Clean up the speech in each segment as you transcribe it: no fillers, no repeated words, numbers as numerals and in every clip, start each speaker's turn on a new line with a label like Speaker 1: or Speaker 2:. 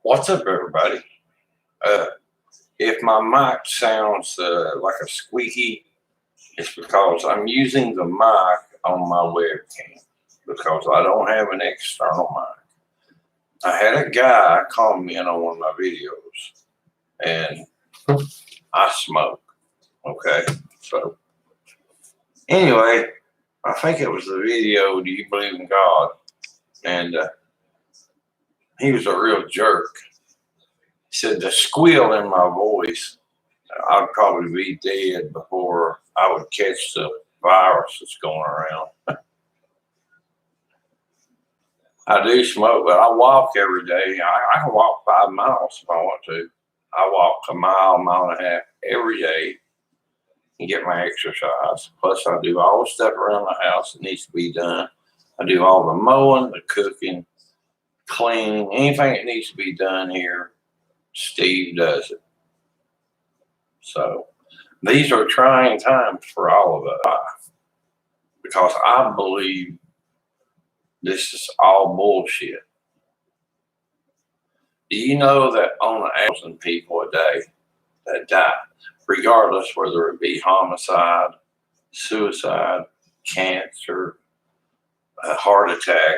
Speaker 1: What's up, everybody? If my mic sounds like a squeaky, it's because I'm using the mic on my webcam because I don't have an external mic. I had a guy comment on one of my videos, and I smoke. Okay, so anyway, I think it was the video, "Do you believe in God?" And he was a real jerk. He said the squeal in my voice, I'd probably be dead before I would catch the virus that's going around. I do smoke, but I walk every day. I can walk 5 miles if I want to. I walk a mile and a half every day and get my exercise. Plus, I do all the stuff around the house that needs to be done. I do all the mowing, the cooking, cleaning, anything that needs to be done here. Steve does it. So these are trying times for all of us because I believe this is all bullshit. Do you know that on 1,000 people a day that die, regardless whether it be homicide, suicide, cancer, a heart attack?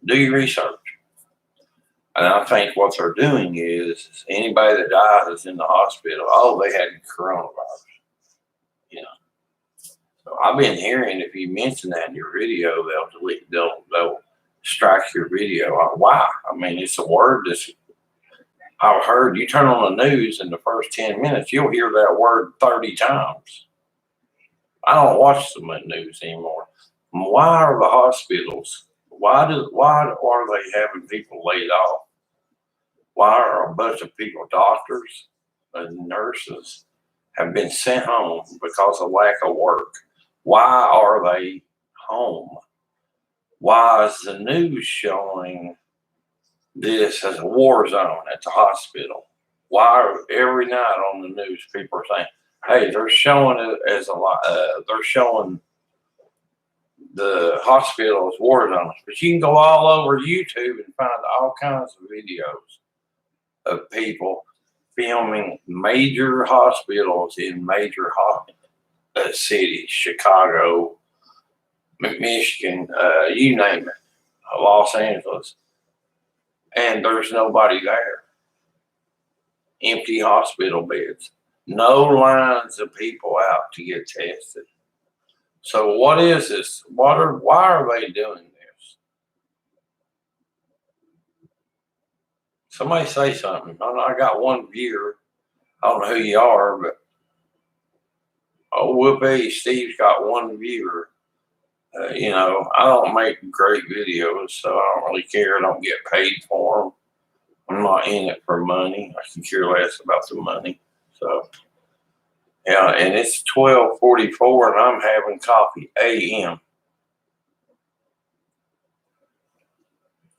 Speaker 1: Do your research. And I think what they're doing is anybody that dies in the hospital, oh, they had coronavirus. You know. So I've been hearing if you mention that in your video, they'll delete, they'll strike your video. Why? I mean, it's a word that's I've heard. You turn on the news in the first 10 minutes, you'll hear that word 30 times. I don't watch the news anymore. Why are the hospitals? Why are they having people laid off? Why are a bunch of people, doctors and nurses, have been sent home because of lack of work? Why are they home? Why is the news showing this as a war zone at the hospital? Why are every night on the news people are saying, hey, they're showing it as a lot, they're showing the hospital as war zones, but you can go all over YouTube and find all kinds of videos of people filming major hospitals in major cities, Chicago, Michigan, you name it, Los Angeles, and there's nobody there. Empty hospital beds, no lines of people out to get tested. So what is this? Why are they doing this? Somebody say something. I got one viewer. I don't know who you are, but whoopee, Steve's got one viewer. You know, I don't make great videos, so I don't really care. I don't get paid for them. I'm not in it for money. I can care less about the money. So, yeah, and it's 12:44, and I'm having coffee a.m.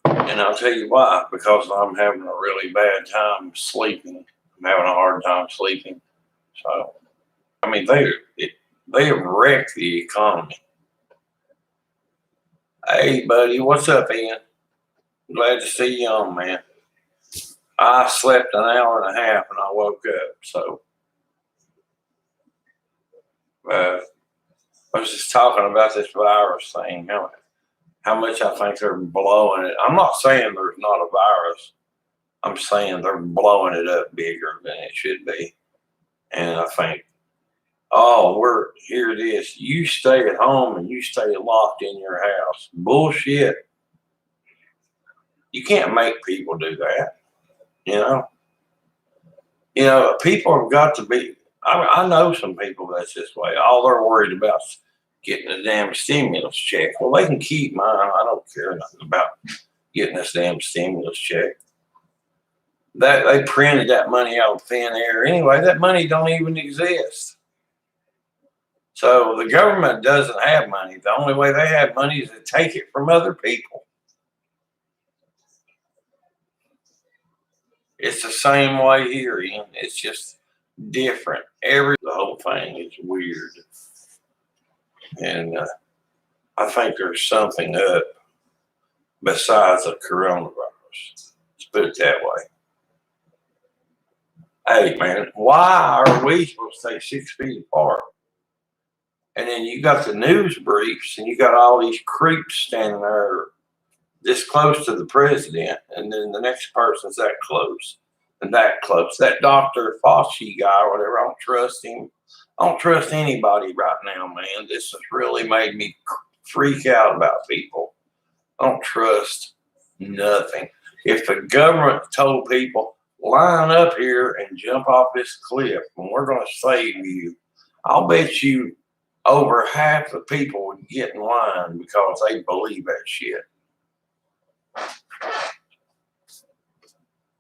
Speaker 1: And I'll tell you why. Because I'm having a really bad time sleeping. I'm having a hard time sleeping. So, I mean, they have wrecked the economy. Hey, buddy, what's up, Ian? Glad to see you on, man. I slept an hour and a half and I woke up. So, I was just talking about this virus thing, how much I think they're blowing it. I'm not saying there's not a virus. I'm saying they're blowing it up bigger than it should be. And I think, oh, here it is. You stay at home and you stay locked in your house. Bullshit. You can't make people do that. You know, people have got to be. I know some people that's this way. All they're worried about is getting a damn stimulus check. Well, they can keep mine. I don't care nothing about getting this damn stimulus check. That they printed that money out of thin air anyway. That money don't even exist. So the government doesn't have money. The only way they have money is to take it from other people. It's the same way here, Ian. It's just different. The whole thing is weird. And I think there's something up besides the coronavirus. It's put it that way. Hey, man, why are we supposed to stay 6 feet apart? And then you got the news briefs, and you got all these creeps standing there this close to the president, and then the next person's that close and that close. That Dr. Fauci guy or whatever, I don't trust him. I don't trust anybody right now, man. This has really made me freak out about people. I don't trust nothing. If the government told people, line up here and jump off this cliff and we're going to save you, I'll bet you over half the people would get in line because they believe that shit.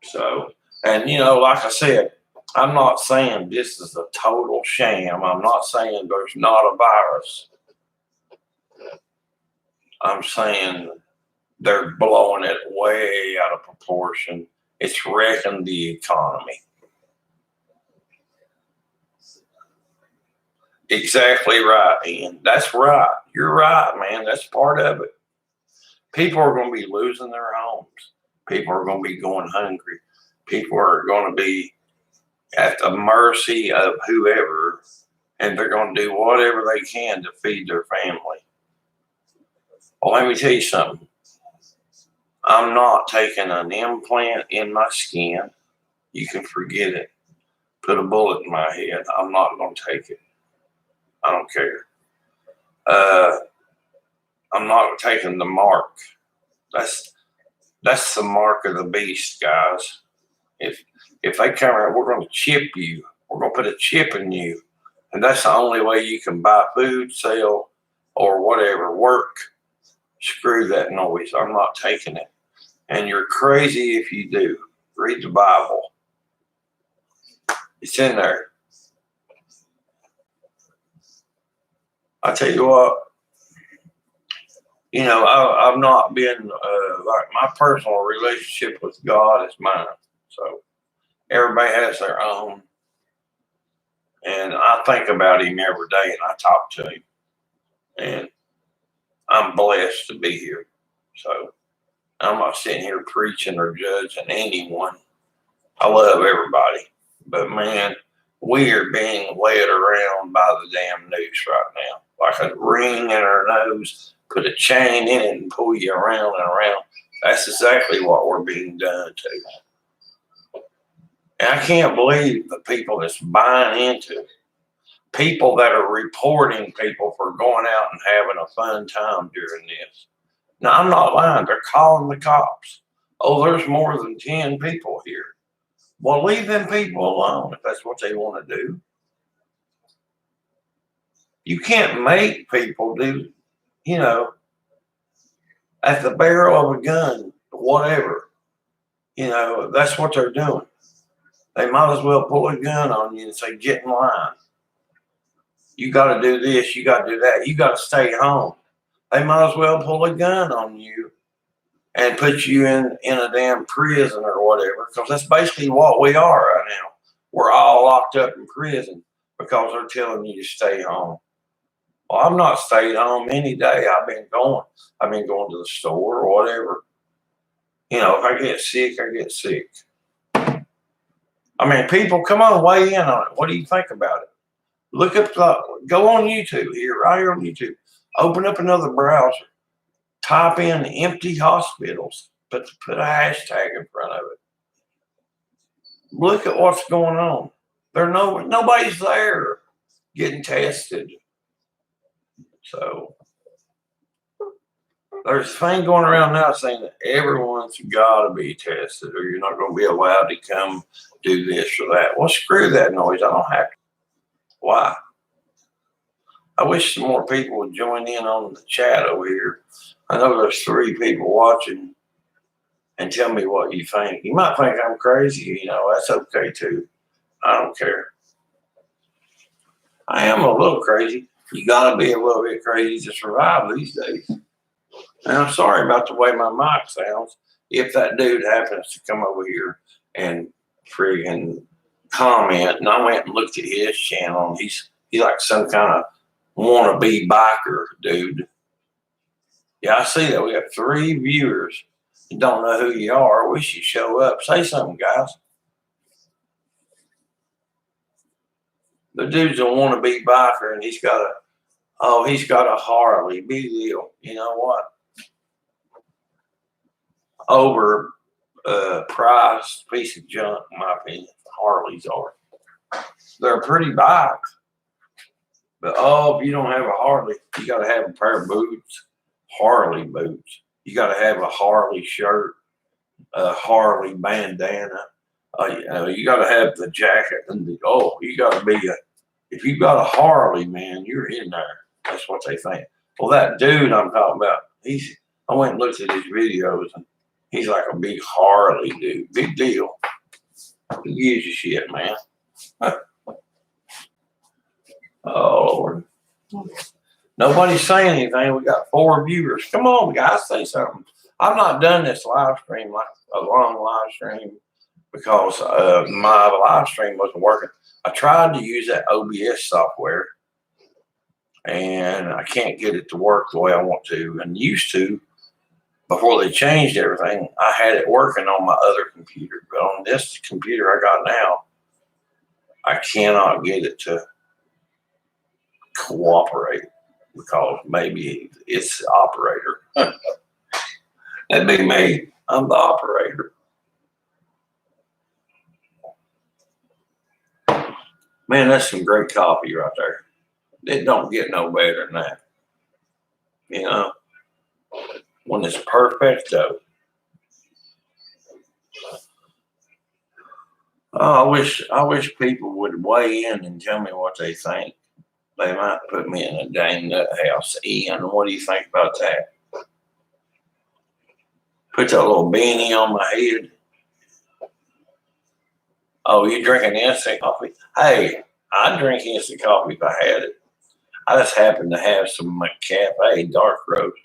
Speaker 1: So, and you know, like I said, I'm not saying this is a total sham. I'm not saying there's not a virus. I'm saying they're blowing it way out of proportion. It's wrecking the economy. Exactly right, Ian. That's right. You're right, man. That's part of it. People are going to be losing their homes. People are going to be going hungry. People are going to be at the mercy of whoever, and they're going to do whatever they can to feed their family. Well, let me tell you something. I'm not taking an implant in my skin. You can forget it. Put a bullet in my head. I'm not going to take it. I don't care. I'm not taking the mark. That's the mark of the beast, guys. If they come around, we're going to chip you. We're going to put a chip in you. And that's the only way you can buy food, sell, or whatever, work. Screw that noise. I'm not taking it. And you're crazy if you do. Read the Bible. It's in there. I tell you what, you know, I've not been, like my personal relationship with God is mine. So everybody has their own. And I think about him every day and I talk to him. And I'm blessed to be here. So I'm not sitting here preaching or judging anyone. I love everybody. But man, we are being led around by the damn news right now. Like a ring in our nose, put a chain in it and pull you around and around. That's exactly what we're being done to. And I can't believe the people that's buying into it. People that are reporting people for going out and having a fun time during this. Now, I'm not lying. They're calling the cops. Oh, there's more than 10 people here. Well, leave them people alone if that's what they want to do. You can't make people do, you know, at the barrel of a gun, whatever. You know, that's what they're doing. They might as well pull a gun on you and say, get in line. You got to do this. You got to do that. You got to stay home. They might as well pull a gun on you and put you in a damn prison or whatever, because that's basically what we are right now. We're all locked up in prison because they're telling you to stay home. Well, I've not stayed home any day. I've been going to the store or whatever. You know, if I get sick, I get sick. I mean, people, come on, weigh in on it. What do you think about it? Go on YouTube here, right here on YouTube. Open up another browser. Type in empty hospitals. Put a hashtag in front of it. Look at what's going on. Nobody's there getting tested. So there's a thing going around now saying that everyone's got to be tested or you're not going to be allowed to come do this or that. Well, screw that noise. I don't have to. Why? I wish some more people would join in on the chat over here. I know there's 3 people watching, and tell me what you think. You might think I'm crazy. You know, that's okay too. I don't care. I am a little crazy. You got to be a little bit crazy to survive these days. And I'm sorry about the way my mic sounds. If that dude happens to come over here and friggin' comment, and I went and looked at his channel, and he's like some kind of wannabe biker dude. Yeah, I see that. We got 3 viewers. You don't know who you are. We should show up. Say something, guys. The dude's a wannabe biker, and he's got a Harley. Big deal. You know what? Over priced piece of junk, in my opinion. Harleys are. They're a pretty bike. But if you don't have a Harley, you got to have a pair of boots, Harley boots. You got to have a Harley shirt, a Harley bandana. You got to have the jacket and you got to be if you got a Harley, man, you're in there. That's what they think. Well, that dude I'm talking about, I went and looked at his videos, and he's like a big Harley dude. Big deal. Who gives a shit, man? Oh, Lord. Nobody's saying anything. We got 4 viewers. Come on, guys, say something. I've not done this live stream, like a long live stream, because my live stream wasn't working. I tried to use that OBS software, and I can't get it to work the way I want to and used to. Before they changed everything, I had it working on my other computer. But on this computer I got now, I cannot get it to cooperate because maybe it's the operator. That'd be me. I'm the operator. Man, that's some great coffee right there. It don't get no better than that. You know, when it's perfecto. Oh, I wish people would weigh in and tell me what they think. They might put me in a dang nut house. Ian, what do you think about that? Put that little beanie on my head. Oh, you drinking instant coffee? Hey, I'd drink instant coffee if I had it. I just happen to have some McCafe dark roast.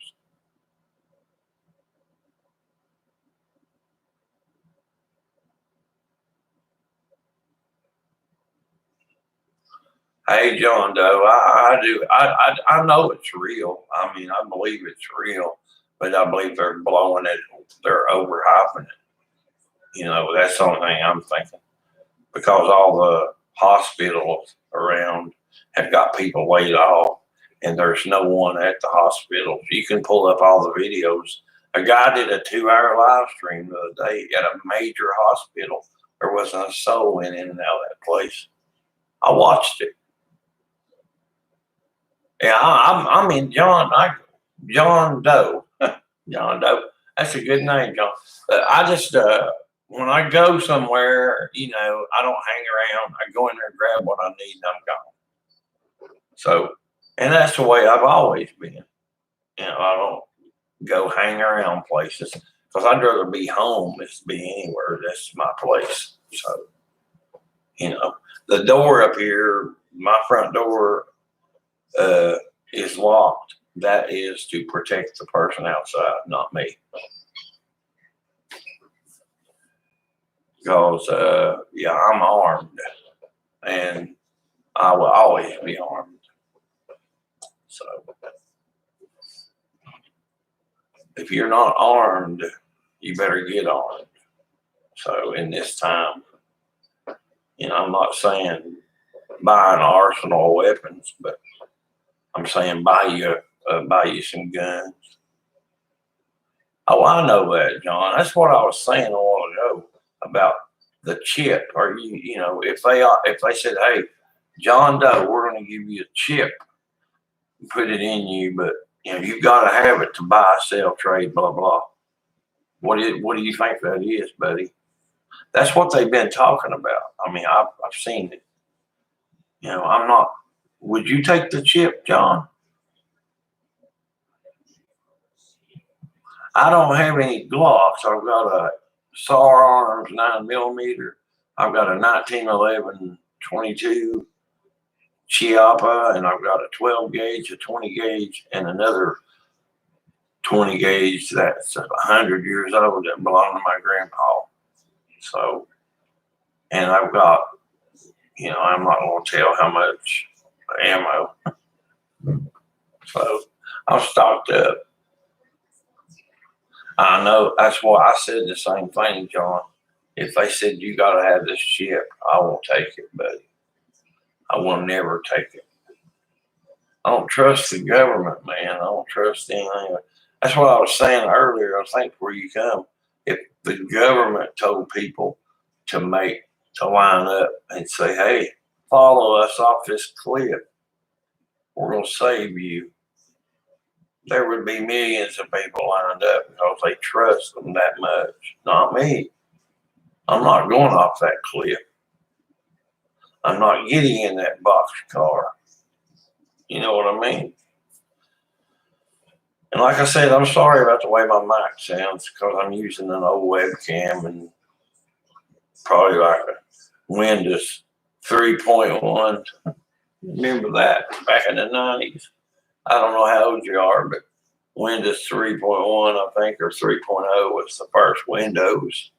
Speaker 1: Hey, John Doe, I know it's real. I mean, I believe it's real, but I believe they're blowing it. They're overhyping it. You know, that's the only thing I'm thinking, because all the hospitals around have got people laid off, and there's no one at the hospital. You can pull up all the videos. A guy did a 2-hour live stream the other day at a major hospital. There wasn't a soul in and out of that place. I watched it. Yeah, I'm in John Doe. John Doe. That's a good name, John. I just when I go somewhere, you know, I don't hang around. I go in there and grab what I need, and I'm gone. So, and that's the way I've always been. You know, I don't go hang around places because I'd rather be home than to be anywhere. That's my place. So, you know, the door up here, my front door, is locked. That is to protect the person outside, not me. Because, I'm armed, and I will always be armed. So, if you're not armed, you better get armed. So, in this time, you know, I'm not saying buy an arsenal of weapons, but I'm saying buy you some guns. Oh, I know that, John. That's what I was saying a while ago about the chip. Or you know, if they said, "Hey, John Doe, we're going to give you a chip, put it in you, but you know, you got to have it to buy, sell, trade, blah blah." What do you think that is, buddy? That's what they've been talking about. I mean, I've seen it. You know, I'm not. Would you take the chip, John? I don't have any Glocks. I've got a SAR Arms 9mm. I've got a 1911 22 Chiappa, and I've got a 12 gauge, a 20 gauge, and another 20 gauge that's 100 years old that belonged to my grandpa. So, and I've got, you know, I'm not going to tell how much ammo. So I'm stocked up. I know. That's why I said the same thing, John. If they said you got to have this chip, I won't take it, buddy. I will never take it. I don't trust the government, man. I don't trust anything. That's what I was saying earlier. I think before you come, if the government told people to line up and say, "Hey, follow us off this cliff. We're gonna save you," there would be millions of people lined up because they trust them that much. Not me. I'm not going off that cliff. I'm not getting in that box car. You know what I mean? And like I said, I'm sorry about the way my mic sounds because I'm using an old webcam and probably like a Windows 3.1. Remember that back in the 90s? I don't know how old you are, but Windows 3.1, I think, or 3.0 was the first Windows.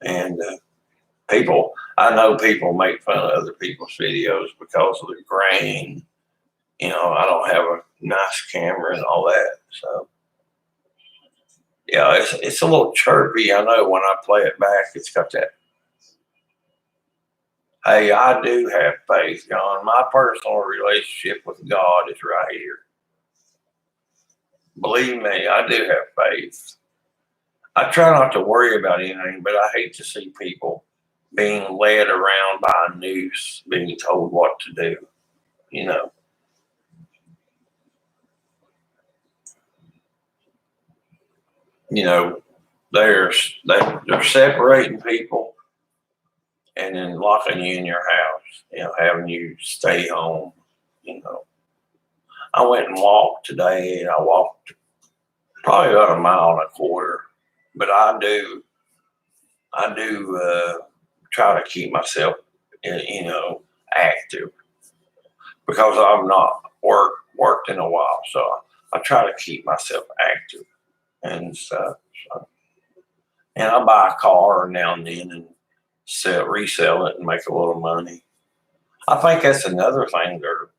Speaker 1: And I know people make fun of other people's videos because of the grain. You know, I don't have a nice camera and all that. So, yeah, it's a little chirpy. I know when I play it back, it's got that. Hey, I do have faith, John. My personal relationship with God is right here. Believe me, I do have faith. I try not to worry about anything, but I hate to see people being led around by a noose, being told what to do, you know. You know, they're separating people and then locking you in your house, you know, having you stay home, you know. I went and walked today, and I walked probably about 1.25 miles, but I do try to keep myself, you know, active because I've not worked in a while, so I try to keep myself active and stuff. So, and I buy a car now and then and resell it and make a little money. I think that's another thing they're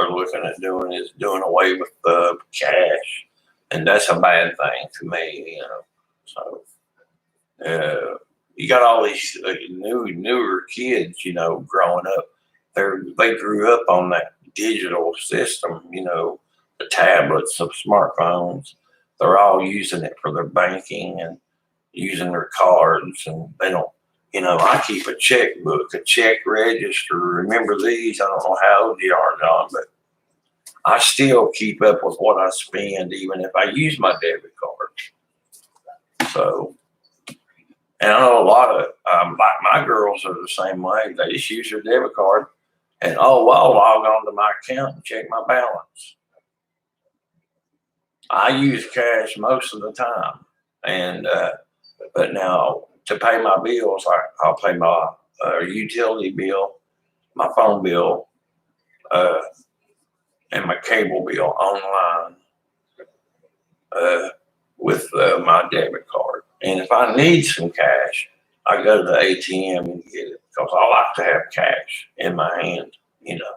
Speaker 1: looking at doing is doing away with the cash, and that's a bad thing to me, you know. So you got all these newer kids, you know, growing up. They grew up on that digital system, you know, the tablets, the smartphones. They're all using it for their banking and using their cards, and they don't. You know, I keep a checkbook, a check register. Remember these? I don't know how old you are, John, but I still keep up with what I spend, even if I use my debit card. So, and I know a lot of, like my girls are the same way. They just use their debit card and, oh, well, I'll log on to my account and check my balance. I use cash most of the time. And, but now to pay my bills, I'll pay my utility bill, my phone bill, and my cable bill online with my debit card. And if I need some cash, I go to the ATM and get it because I like to have cash in my hand, you know,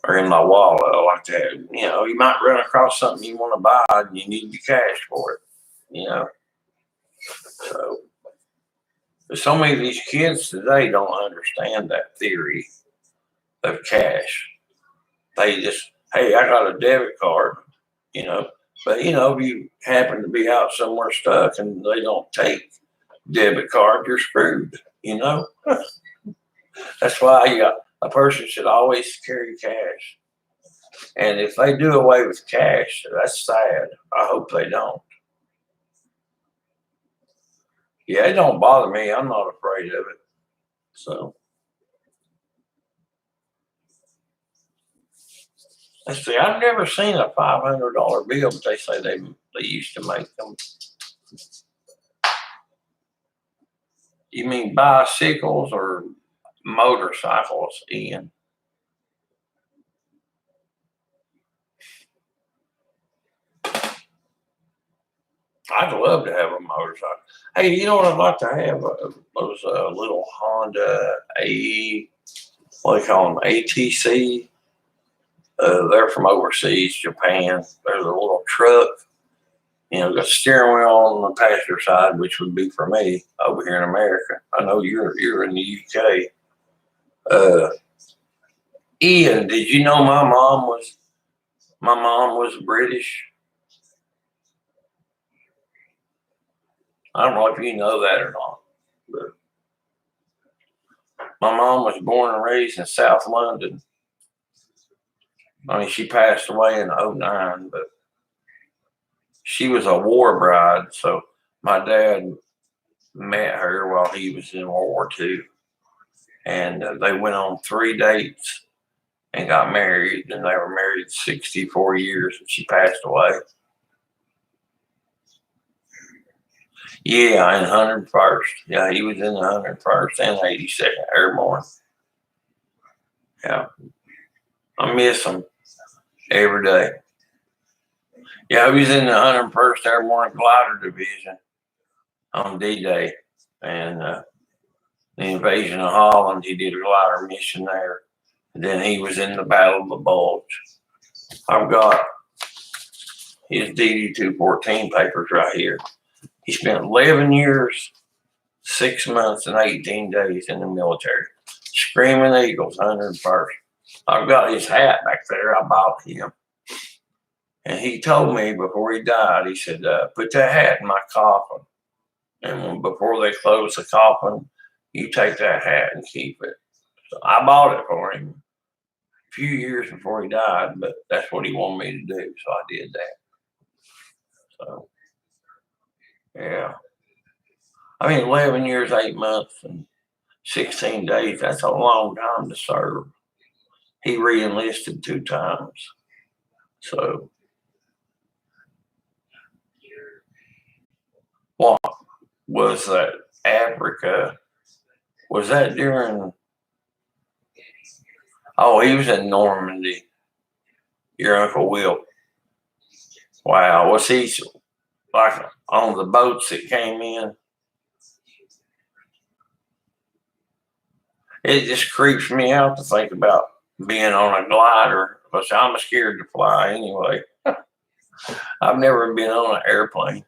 Speaker 1: or in my wallet. I like to have, you know, you might run across something you want to buy and you need the cash for it, you know. So many of these kids today don't understand that theory of cash. They just, hey, I got a debit card, you know. But, you know, if you happen to be out somewhere stuck and they don't take debit card, you're screwed, you know. That's why a person should always carry cash. And if they do away with cash, that's sad. I hope they don't. Yeah, it don't bother me. I'm not afraid of it. So let's see. I've never seen a $500 bill, but they say they used to make them. You mean bicycles or motorcycles, Ian? I'd love to have a motorcycle. Hey, you know what I'd like to have? Those little Honda what do you call them? ATC. They're from overseas, Japan. They're the little truck. got steering wheel on the passenger side, which would be for me over here in America. I know you're in the UK. Ian, did you know my mom was British? I don't know if you know that or not, but my mom was born and raised in South London. I mean, she passed away in '09, but she was a war bride. So my dad met her while he was in World War II, and they went on 3 dates and got married, and they were married 64 years, and she passed away. Yeah, in 101st. Yeah, he was in the 101st and 82nd Airborne. Yeah, I miss him every day. Yeah, he was in the 101st Airborne Glider Division on D-Day, and the invasion of Holland. He did a glider mission there. And then he was in the Battle of the Bulge. I've got his DD-214 papers right here. He spent 11 years, 6 months, and 18 days in the military. Screaming Eagles, 101st. I've got his hat back there. I bought him. And he told me before he died, he said, put that hat in my coffin. And before they close the coffin, you take that hat and keep it. So I bought it for him a few years before he died, but that's what he wanted me to do. So I did that. So, yeah. I mean, 11 years, 8 months, and 16 days, that's a long time to serve. He re-enlisted 2 times. So, what was that? Africa? Was that during? Oh, he was in Normandy. Your Uncle Will. Wow. Was he like on the boats that came in? It just creeps me out to think about being on a glider, because I'm scared to fly anyway. I've never been on an airplane,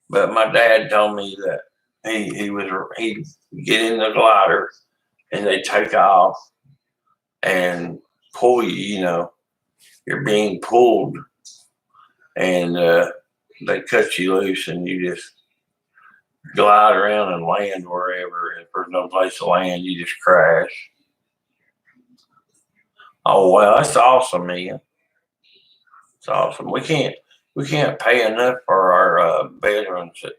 Speaker 1: but my dad told me that he'd get in the glider and they take off and pull you. You're being pulled, and they cut you loose, and you just glide around and land wherever. If there's no place to land, you just crash. Oh well, that's awesome, man. It's awesome. We can't pay enough for our veterans that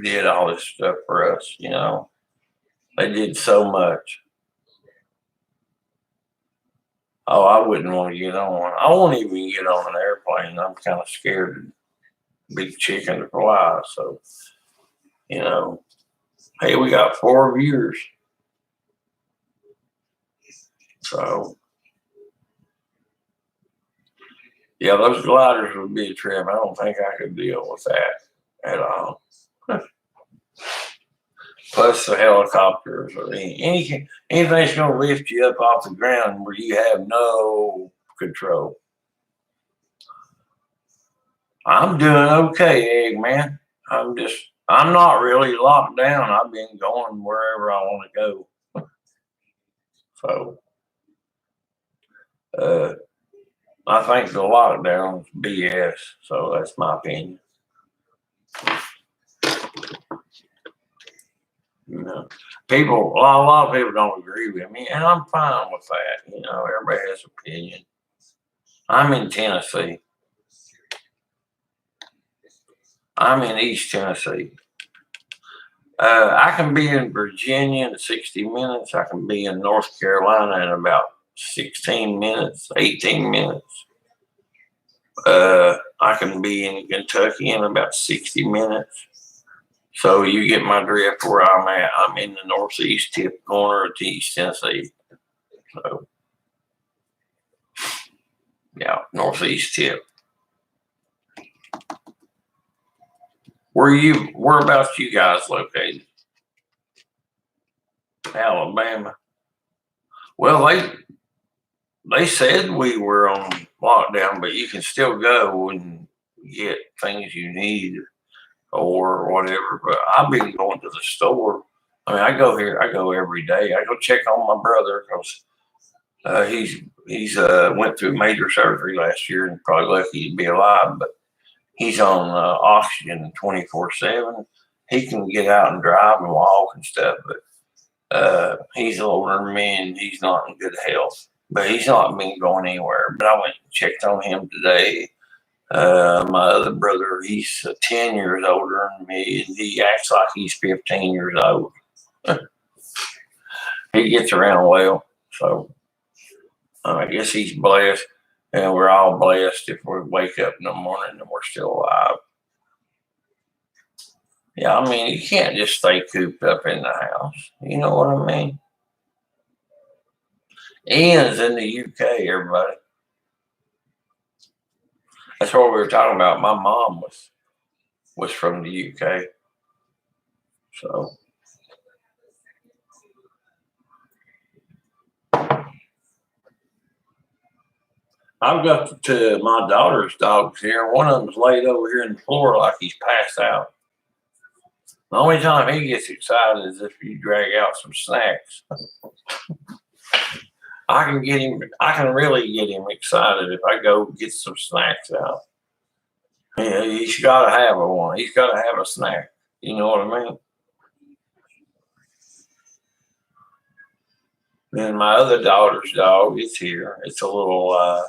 Speaker 1: did all this stuff for us. They did so much. Oh, I wouldn't want to get on one. I won't even get on an airplane. I'm kind of scared to be chicken to fly. So, hey, we got 4 viewers. So, yeah, those gliders would be a trip. I don't think I could deal with that at all. Plus the helicopters or anything that's going to lift you up off the ground where you have no control. I'm doing okay, Eggman. I'm not really locked down. I've been going wherever I want to go. So, I think the lockdown's BS. So that's my opinion. A lot of people don't agree with me, and I'm fine with that. Everybody has an opinion. I'm in Tennessee. I'm in East Tennessee. I can be in Virginia in 60 minutes. I can be in North Carolina in about 16 minutes, 18 minutes. I can be in Kentucky in about 60 minutes. So you get my drift where I'm at. I'm in the northeast tip corner of East Tennessee. So, yeah, northeast tip. Whereabouts you guys located? Alabama. Well, they said we were on lockdown, but you can still go and get things you need or whatever. But I've been going to the store. I mean, I go every day. I go check on my brother because he's went through major surgery last year and probably lucky to be alive. But he's on oxygen 24/7. He can get out and drive and walk and stuff, but he's older than me and he's not in good health. But he's not been going anywhere. But I went and checked on him today. My other brother, he's 10 years older than me, and he acts like he's 15 years old. He gets around well, so I guess he's blessed, and we're all blessed if we wake up in the morning and we're still alive. Yeah, I mean, you can't just stay cooped up in the house. You know what I mean? Ian's in the UK, everybody. That's what we were talking about. My mom was from the UK. So I've got my daughter's dogs here. One of them's laid over here in the floor like he's passed out. The only time he gets excited is if you drag out some snacks. I can really get him excited if I go get some snacks out. Yeah, he's got to have one. He's got to have a snack. You know what I mean? Then my other daughter's dog is here. It's a little,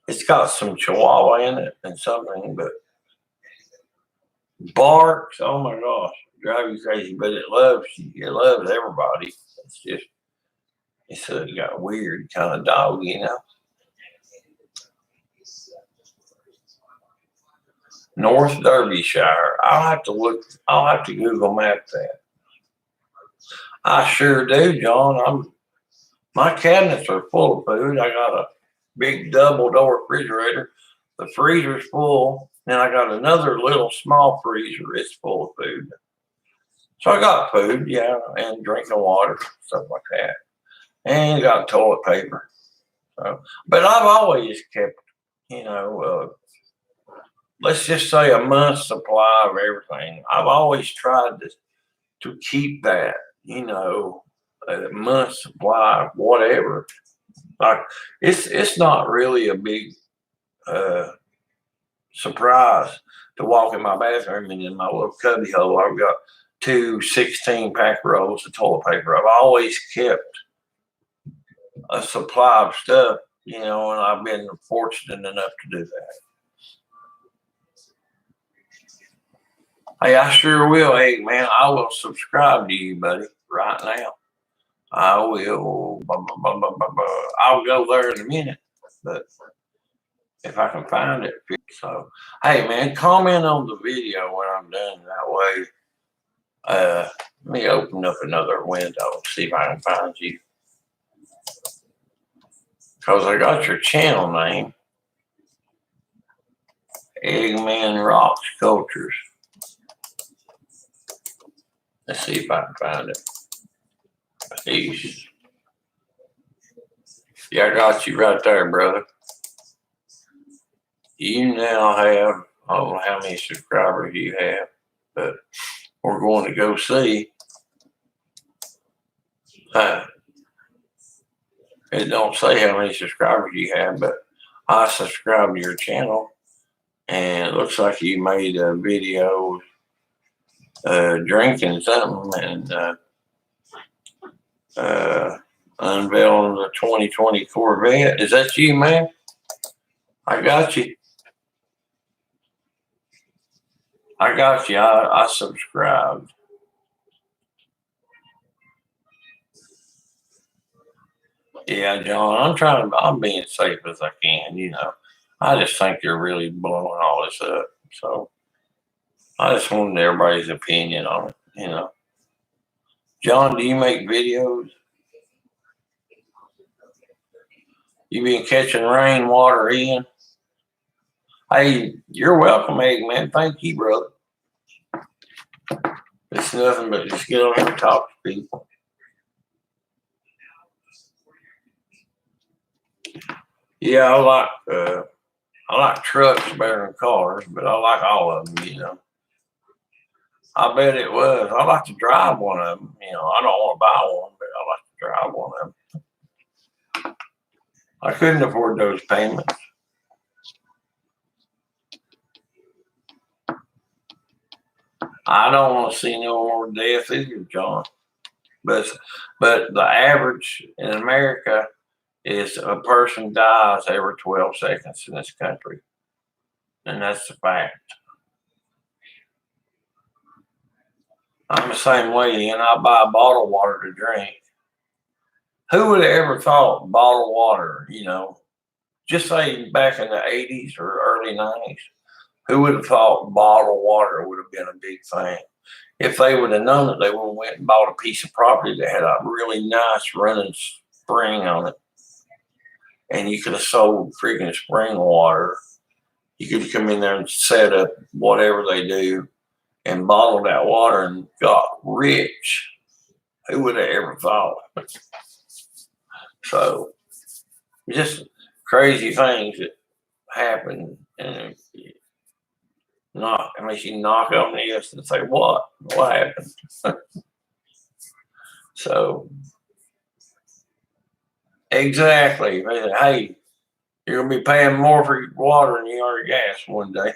Speaker 1: it's got some Chihuahua in it and something, but barks. Oh my gosh, drive you crazy. But it loves everybody. It's got a weird kind of dog, you know. North Derbyshire. I'll have to Google map that. I sure do, John. My cabinets are full of food. I got a big double door refrigerator. The freezer's full. Then I got another little small freezer. It's full of food. So I got food, yeah, and drinking water, stuff like that. And got toilet paper. So, but I've always kept, let's just say a month's supply of everything. I've always tried to keep that, a month's supply of whatever. Like it's not really a big surprise to walk in my bathroom and in my little cubby hole I've got 2 16-pack rolls of toilet paper. I've always kept a supply of stuff, and I've been fortunate enough to do that. Hey, I sure will. Hey, man, I will subscribe to you, buddy, right now. I will. I'll go there in a minute, but if I can find it. So, hey, man, comment on the video when I'm done. That way, let me open up another window and see if I can find you. Because I got your channel name, Eggman Rock Sculptures. Let's see if I can find it. Peace. Yeah, I got you right there, brother. You now have, I don't know how many subscribers you have, but we're going to go see. It don't say how many subscribers you have, but I subscribe to your channel, and it looks like you made a video drinking something and unveiling the 2020 Corvette. Is that you, man? I got you. I subscribed. Yeah, John, I'm being safe as I can, I just think you're really blowing all this up. So I just wanted everybody's opinion on it, John, do you make videos? You been catching rainwater, Ian? Hey, you're welcome, Eggman. Thank you, brother. It's nothing but just get on here and talk to people. Yeah, I like trucks better than cars, but I like all of them, you know. I bet it was. I like to drive one of them. You know, I don't want to buy one, but I like to drive one of them. I couldn't afford those payments. I don't want to see no more death either, John. But the average in America is a person dies every 12 seconds in this country. And that's the fact. I'm the same way, and I buy bottled water to drink. Who would have ever thought bottled water, you know, just say back in the 80s or early 90s, who would have thought bottled water would have been a big thing? If they would have known it, they would have went and bought a piece of property that had a really nice running spring on it. And you could have sold freaking spring water. You could come in there and set up whatever they do and bottle that water and got rich. Who would have ever thought? So, just crazy things that happen, and it makes you knock on the ears and say, "What happened?" So, exactly. Hey, you're gonna be paying more for your water than you are your gas one day.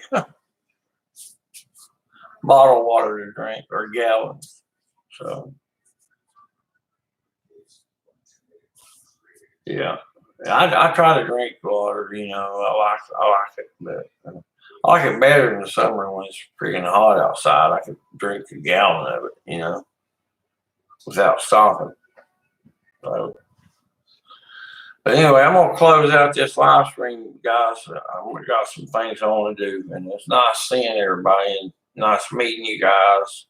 Speaker 1: Bottled water to drink or gallons. So, yeah. I try to drink water, you know. I like it, but I like it better in the summer when it's freaking hot outside. I could drink a gallon of it, you know, without stopping. So, but anyway, I'm gonna close out this live stream, guys. We got some things I want to do, and it's nice seeing everybody and nice meeting you guys.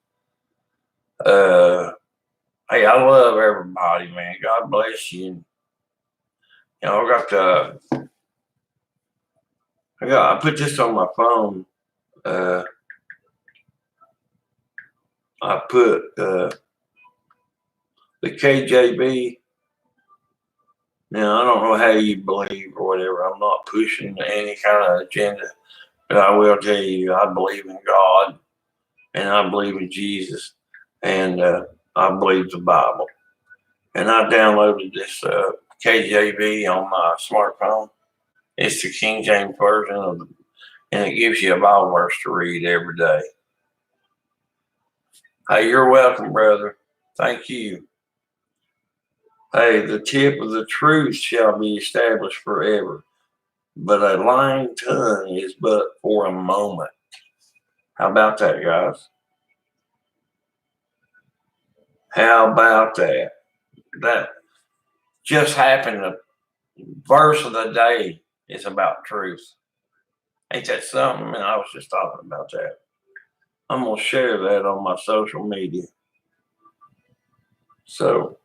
Speaker 1: Hey, I love everybody, man. God bless you. You know, I put this on my phone. I put the KJV. Now, I don't know how you believe or whatever. I'm not pushing any kind of agenda, but I will tell you, I believe in God, and I believe in Jesus, and I believe the Bible. And I downloaded this KJV on my smartphone. It's the King James version and it gives you a Bible verse to read every day. Hey, you're welcome, brother. Thank you. Hey, the tip of the truth shall be established forever, but a lying tongue is but for a moment. How about that, guys? How about that? That just happened. The verse of the day is about truth. Ain't that something? And I was just talking about that. I'm going to share that on my social media. So,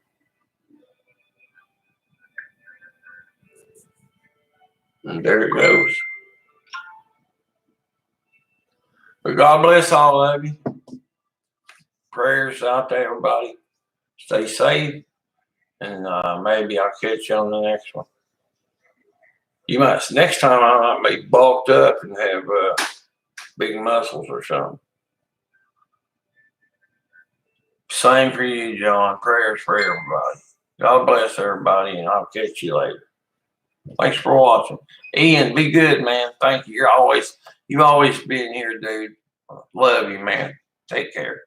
Speaker 1: and there it goes. But God bless all of you. Prayers out to everybody. Stay safe. And maybe I'll catch you on the next one. Next time I might be bulked up and have big muscles or something. Same for you, John. Prayers for everybody. God bless everybody, and I'll catch you later. Thanks for watching. Ian, be good, man. Thank you. You've always been here, dude. Love you, man. Take care.